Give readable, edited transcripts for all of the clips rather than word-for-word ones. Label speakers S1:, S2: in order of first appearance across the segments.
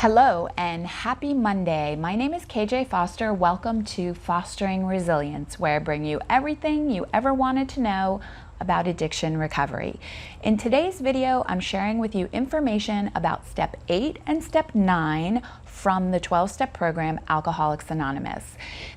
S1: Hello and happy Monday. My name is KJ Foster. Welcome to Fostering Resilience, where I bring you everything you ever wanted to know about addiction recovery. In today's video, I'm sharing with you information about Step 8 and Step 9 from the 12-step program Alcoholics Anonymous.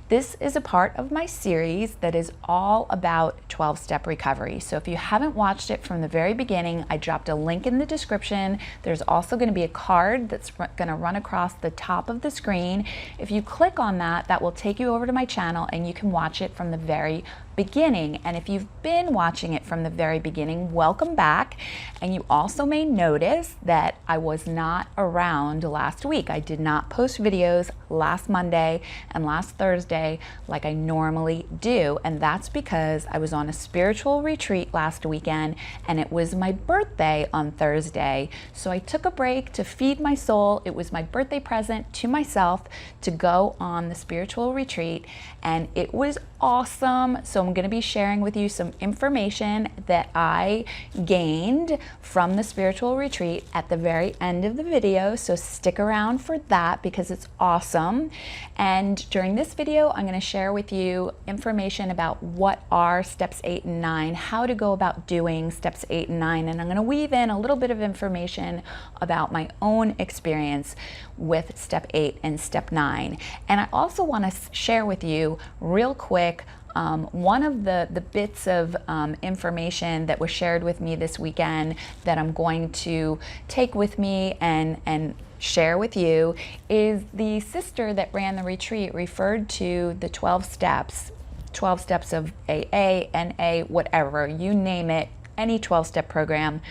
S1: This is a part of my series that is all about 12-step recovery. So if you haven't watched it from the very beginning, I dropped a link in the description. There's also going to be a card that's going to run across the top of the screen. If you click on that, that will take you over to my channel and you can watch it from the very beginning. And if you've been watching it from the very beginning, welcome back. And you also may notice that I was not around last week. I did not post videos last Monday and last Thursday like I normally do. And that's because I was on a spiritual retreat last weekend and it was my birthday on Thursday. So I took a break to feed my soul. It was my birthday present to myself to go on the spiritual retreat, and it was awesome. So I'm going to be sharing with you some information that I gained from the spiritual retreat at the very end of the video. So stick around for that because it's awesome. And during this video, I'm going to share with you information about what are steps 8 and 9, how to go about doing steps 8 and 9. And I'm going to weave in a little bit of information about my own experience with step 8 and step 9. And I also want to share with you real quick one of the bits of information that was shared with me this weekend that I'm going to take with me and share with you is the sister that ran the retreat referred to the 12 steps of AA, NA, whatever, you name it, any 12-step program,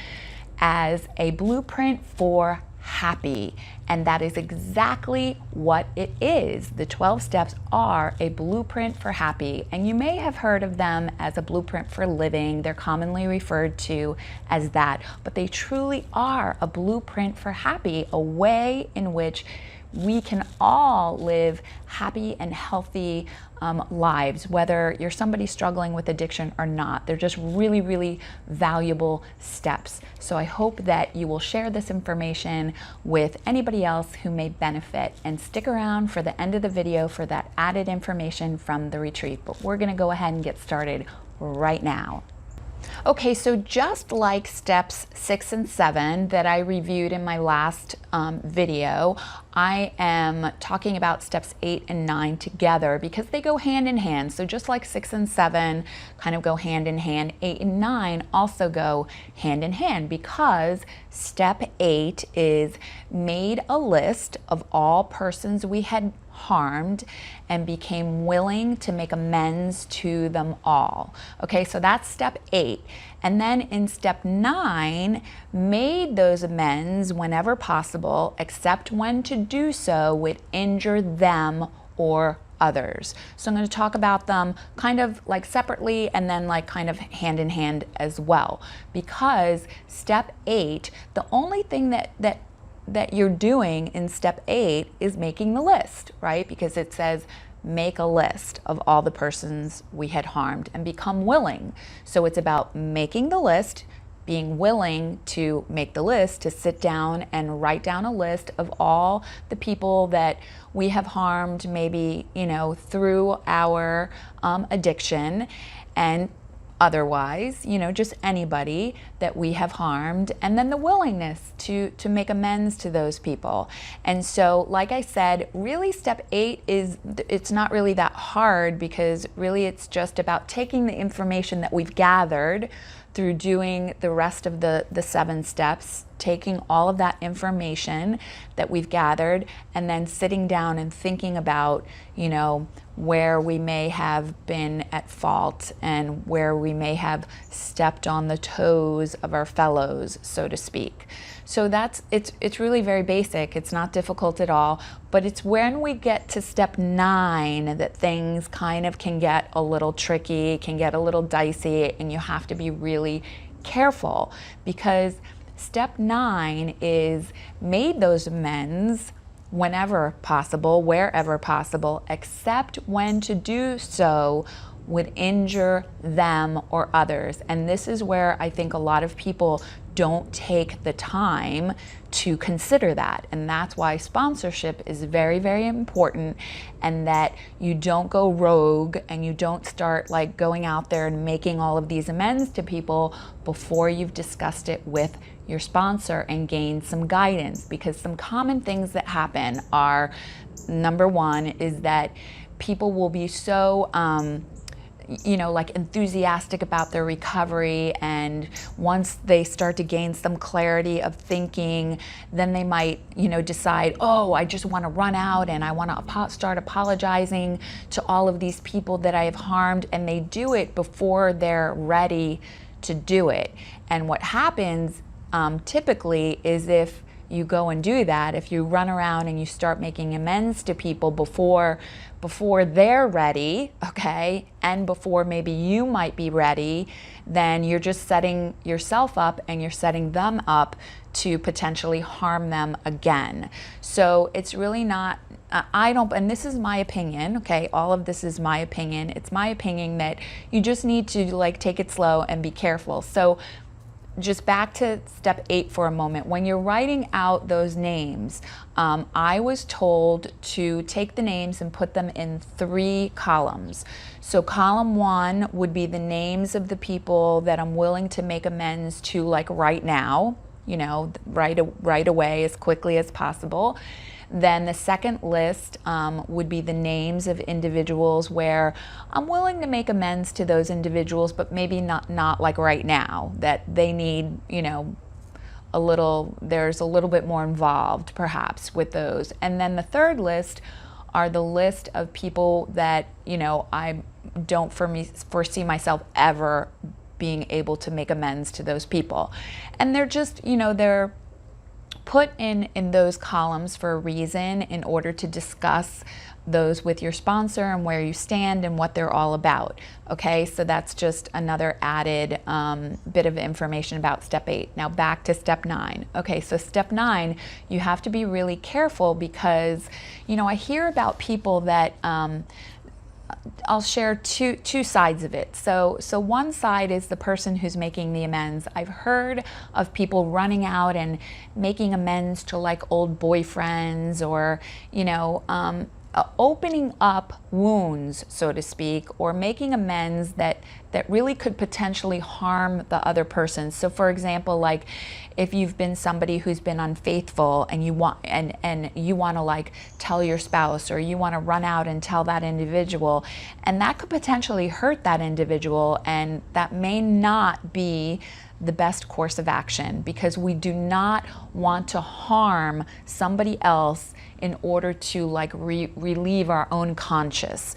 S1: as a blueprint for happy. And that is exactly what it is. The 12 steps are a blueprint for happy. And you may have heard of them as a blueprint for living. They're commonly referred to as that. But they truly are a blueprint for happy, a way in which we can all live happy and healthy lives, whether you're somebody struggling with addiction or not. They're just really, really valuable steps. So I hope that you will share this information with anybody else who may benefit, and stick around for the end of the video for that added information from the retreat. But we're going to go ahead and get started right now. Okay, so just like steps 6 and 7 that I reviewed in my last video, I am talking about steps 8 and 9 together because they go hand in hand. So just like 6 and 7 kind of go hand in hand, 8 and 9 also go hand in hand, because step 8 is made a list of all persons we had harmed and became willing to make amends to them all. Okay, so that's step 8. And then in step 9, made those amends whenever possible, except when to do so would injure them or others. So I'm going to talk about them kind of like separately and then like kind of hand in hand as well, because step 8, the only thing that you're doing in step 8 is making the list, right? Because it says make a list of all the persons we had harmed and become willing. So it's about making the list, being willing to make the list, to sit down and write down a list of all the people that we have harmed, maybe, you know, through our addiction and otherwise, you know, just anybody that we have harmed, and then the willingness to make amends to those people. And so, like I said, really step 8 it's not really that hard, because really it's just about taking the information that we've gathered through doing the rest of the 7 steps, taking all of that information that we've gathered and then sitting down and thinking about, you know, where we may have been at fault and where we may have stepped on the toes of our fellows, so to speak. So it's really very basic. It's not difficult at all, but it's when we get to step 9 that things kind of can get a little tricky, can get a little dicey, and you have to be really careful, because step 9 is made those amends whenever possible, wherever possible, except when to do so would injure them or others. And this is where I think a lot of people don't take the time to consider that. And that's why sponsorship is very, very important, and that you don't go rogue and you don't start like going out there and making all of these amends to people before you've discussed it with your sponsor and gained some guidance. Because some common things that happen are, number one is that people will be so like enthusiastic about their recovery, and once they start to gain some clarity of thinking, then they might decide, oh, I just want to run out and I want to start apologizing to all of these people that I have harmed, and they do it before they're ready to do it. And what happens typically is, if you go and do that, if you run around and you start making amends to people before they're ready, okay, and before maybe you might be ready, then you're just setting yourself up and you're setting them up to potentially harm them again. So it's really not, and this is my opinion, okay, all of this is my opinion. It's my opinion that you just need to like take it slow and be careful. So just back to step 8 for a moment. When you're writing out those names, I was told to take the names and put them in 3 columns. So column 1 would be the names of the people that I'm willing to make amends to, like right now, right away, as quickly as possible. Then the second list would be the names of individuals where I'm willing to make amends to those individuals, but maybe not like right now, that they need, there's a little bit more involved perhaps with those. And then the third list are the list of people that, I don't foresee myself ever being able to make amends to those people. And they're just, they're put in those columns for a reason, in order to discuss those with your sponsor and where you stand and what they're all about. Okay, so that's just another added bit of information about step 8. Now back to step 9. Okay, so step 9, you have to be really careful, because I hear about people that I'll share two sides of it. So one side is the person who's making the amends. I've heard of people running out and making amends to like old boyfriends, or opening up wounds, so to speak, or making amends that really could potentially harm the other person. So for example, like if you've been somebody who's been unfaithful and you want to like tell your spouse, or you want to run out and tell that individual, and that could potentially hurt that individual, and that may not be the best course of action, because we do not want to harm somebody else in order to like relieve our own conscience.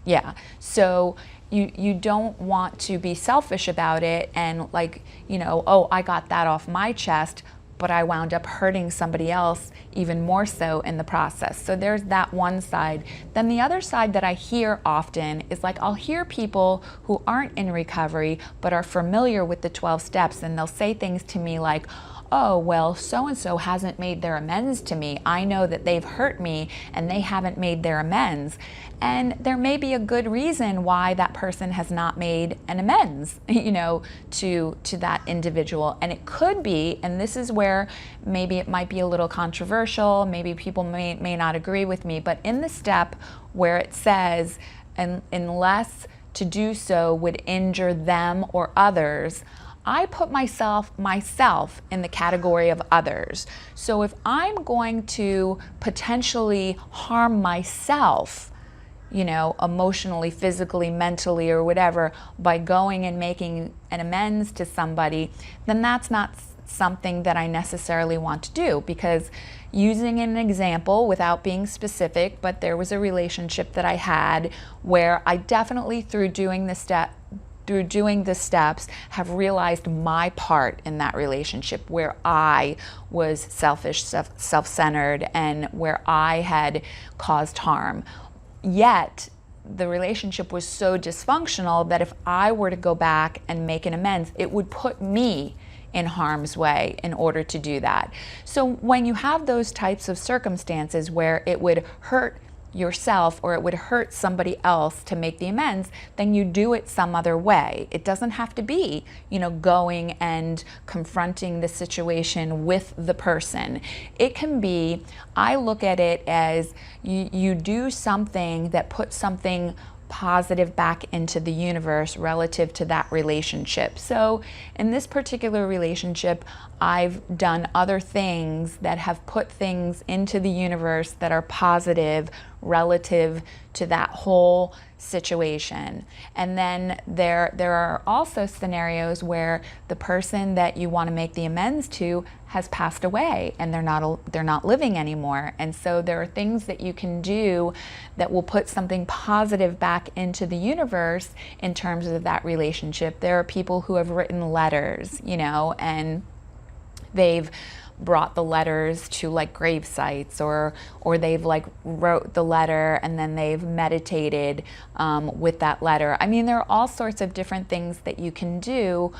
S1: Yeah. So you don't want to be selfish about it and like, oh, I got that off my chest, but I wound up hurting somebody else even more so in the process. So there's that one side. Then the other side that I hear often is like, I'll hear people who aren't in recovery but are familiar with the 12 steps, and they'll say things to me like, oh, well, so-and-so hasn't made their amends to me. I know that they've hurt me and they haven't made their amends. And there may be a good reason why that person has not made an amends, to that individual. And it could be, and this is where maybe it might be a little controversial, maybe people may not agree with me, but in the step where it says, unless to do so would injure them or others, I put myself in the category of others. So if I'm going to potentially harm myself, emotionally, physically, mentally, or whatever, by going and making an amends to somebody, then that's not something that I necessarily want to do. Because using an example without being specific, but there was a relationship that I had where I definitely, through doing the steps, have realized my part in that relationship, where I was selfish, self-centered, and where I had caused harm. Yet the relationship was so dysfunctional that if I were to go back and make an amends, it would put me in harm's way in order to do that. So when you have those types of circumstances where it would hurt yourself or it would hurt somebody else to make the amends, then you do it some other way. It doesn't have to be, going and confronting the situation with the person. It can be, I look at it as you do something that puts something positive back into the universe relative to that relationship. So in this particular relationship, I've done other things that have put things into the universe that are positive relative to that whole situation. And then there are also scenarios where the person that you want to make the amends to has passed away and they're not living anymore. And so there are things that you can do that will put something positive back into the universe in terms of that relationship. There are people who have written letters, and they've brought the letters to like grave sites, or they've like wrote the letter and then they've meditated with that letter. I mean, there are all sorts of different things that you can do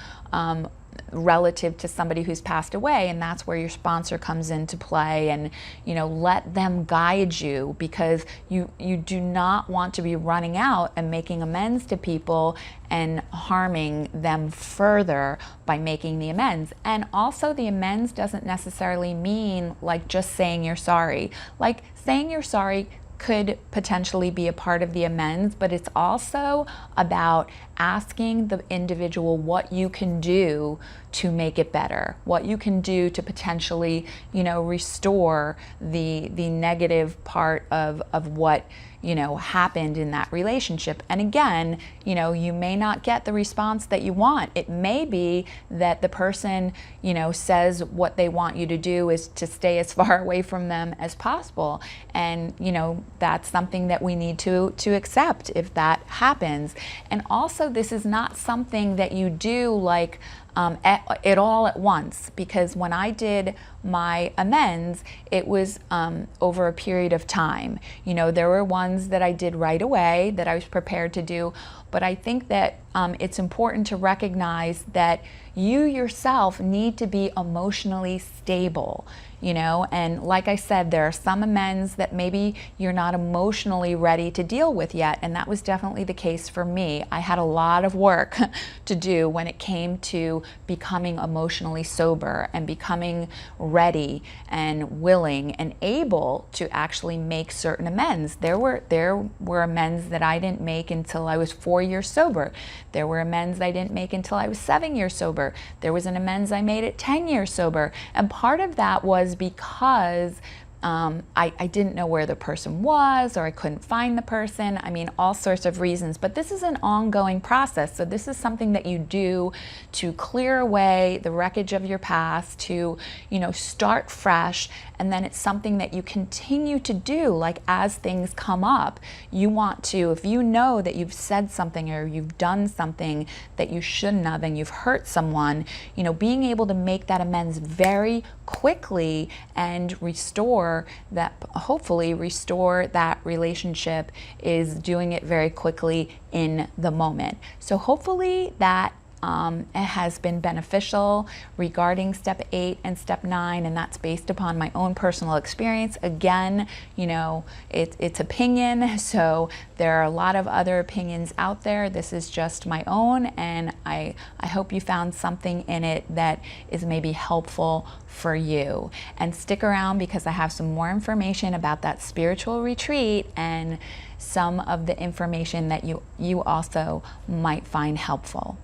S1: relative to somebody who's passed away, and that's where your sponsor comes into play. And let them guide you, because you do not want to be running out and making amends to people and harming them further by making the amends. And also, the amends doesn't necessarily mean like just saying you're sorry. Like, saying you're sorry could potentially be a part of the amends, but it's also about asking the individual what you can do to make it better, what you can do to potentially, restore the negative part of what happened in that relationship. And again, you may not get the response that you want. It may be that the person, says what they want you to do is to stay as far away from them as possible. And, that's something that we need to accept if that happens. And also, this is not something that you do like it all at once, because when I did my amends, it was over a period of time. There were ones that I did right away that I was prepared to do, but I think that it's important to recognize that you yourself need to be emotionally stable. And like I said, there are some amends that maybe you're not emotionally ready to deal with yet, and that was definitely the case for me. I had a lot of work to do when it came to becoming emotionally sober and becoming ready and willing and able to actually make certain amends. There were amends that I didn't make until I was 4 years sober. There were amends I didn't make until I was 7 years sober. There was an amends I made at 10 years sober. And part of that was because I didn't know where the person was, or I couldn't find the person. I mean, all sorts of reasons. But this is an ongoing process. So this is something that you do to clear away the wreckage of your past, to, start fresh. And then it's something that you continue to do, like as things come up. You want to, if you know that you've said something or you've done something that you shouldn't have and you've hurt someone, being able to make that amends very quickly and hopefully restore that relationship, is doing it very quickly in the moment. So hopefully that it has been beneficial regarding step 8 and step 9, and that's based upon my own personal experience. Again, it's opinion, so there are a lot of other opinions out there. This is just my own, and I hope you found something in it that is maybe helpful for you. And stick around, because I have some more information about that spiritual retreat and some of the information that you also might find helpful.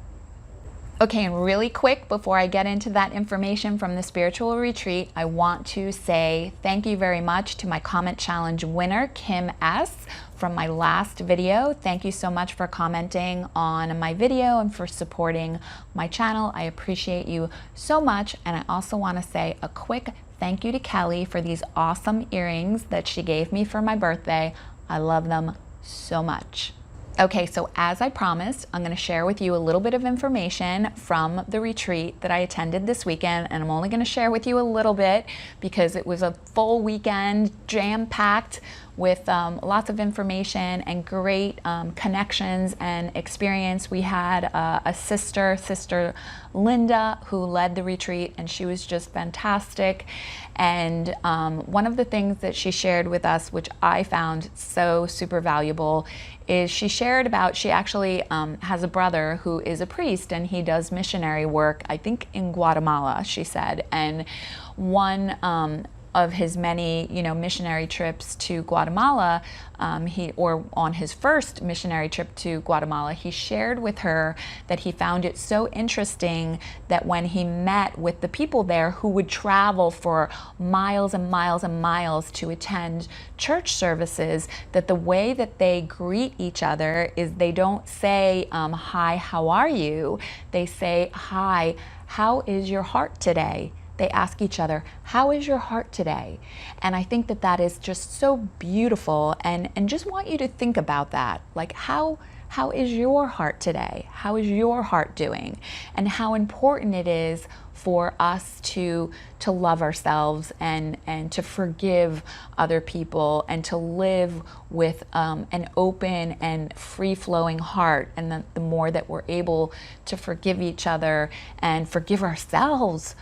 S1: Okay, and really quick, before I get into that information from the spiritual retreat, I want to say thank you very much to my comment challenge winner, Kim S., from my last video. Thank you so much for commenting on my video and for supporting my channel. I appreciate you so much. And I also want to say a quick thank you to Kelly for these awesome earrings that she gave me for my birthday. I love them so much. Okay, so as I promised, I'm going to share with you a little bit of information from the retreat that I attended this weekend, and I'm only going to share with you a little bit because it was a full weekend, jam-packed with lots of information and great connections and experience. We had a Sister Linda, who led the retreat, and she was just fantastic. And one of the things that she shared with us, which I found so super valuable, is she shared about, she actually has a brother who is a priest, and he does missionary work, I think in Guatemala, she said. And one of his many, missionary trips to Guatemala, on his first missionary trip to Guatemala, he shared with her that he found it so interesting that when he met with the people there who would travel for miles and miles and miles to attend church services, that the way that they greet each other is they don't say, hi, how are you? They say, hi, how is your heart today? They ask each other, how is your heart today? And I think that that is just so beautiful, and just want you to think about that. Like, how is your heart today? How is your heart doing? And how important it is for us to love ourselves and to forgive other people and to live with an open and free-flowing heart. And the more that we're able to forgive each other and forgive ourselves,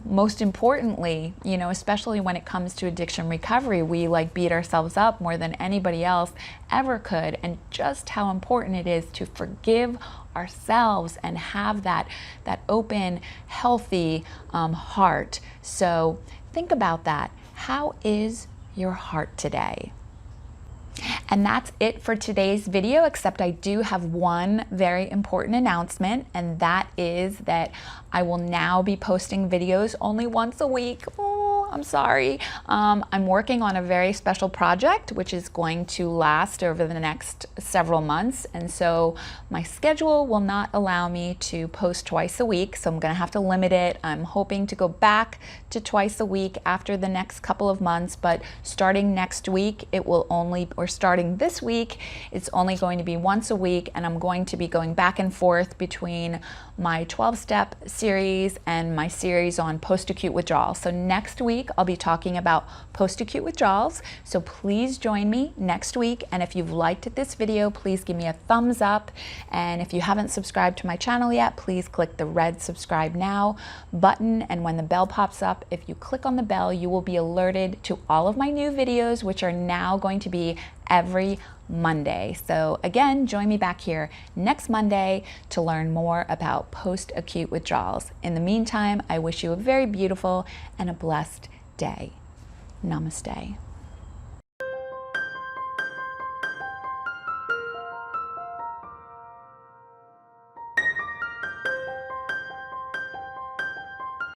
S1: most importantly, especially when it comes to addiction recovery, we beat ourselves up more than anybody else ever could. And just how important it is to forgive ourselves and have that open, healthy heart. So think about that. How is your heart today? And that's it for today's video, except I do have one very important announcement, and that is that I will now be posting videos only once a week. Oh, I'm sorry. I'm working on a very special project, which is going to last over the next several months. And so my schedule will not allow me to post twice a week. So I'm going to have to limit it. I'm hoping to go back to twice a week after the next couple of months, but starting next week, starting this week, it's only going to be once a week, and I'm going to be going back and forth between my 12-step series and my series on post-acute withdrawal. So next week, I'll be talking about post-acute withdrawals. So please join me next week. And if you've liked this video, please give me a thumbs up. And if you haven't subscribed to my channel yet, please click the red subscribe now button. And when the bell pops up, if you click on the bell, you will be alerted to all of my new videos, which are now going to be every Monday. So again, join me back here next Monday to learn more about post-acute withdrawals. In the meantime, I wish you a very beautiful and a blessed day. Namaste.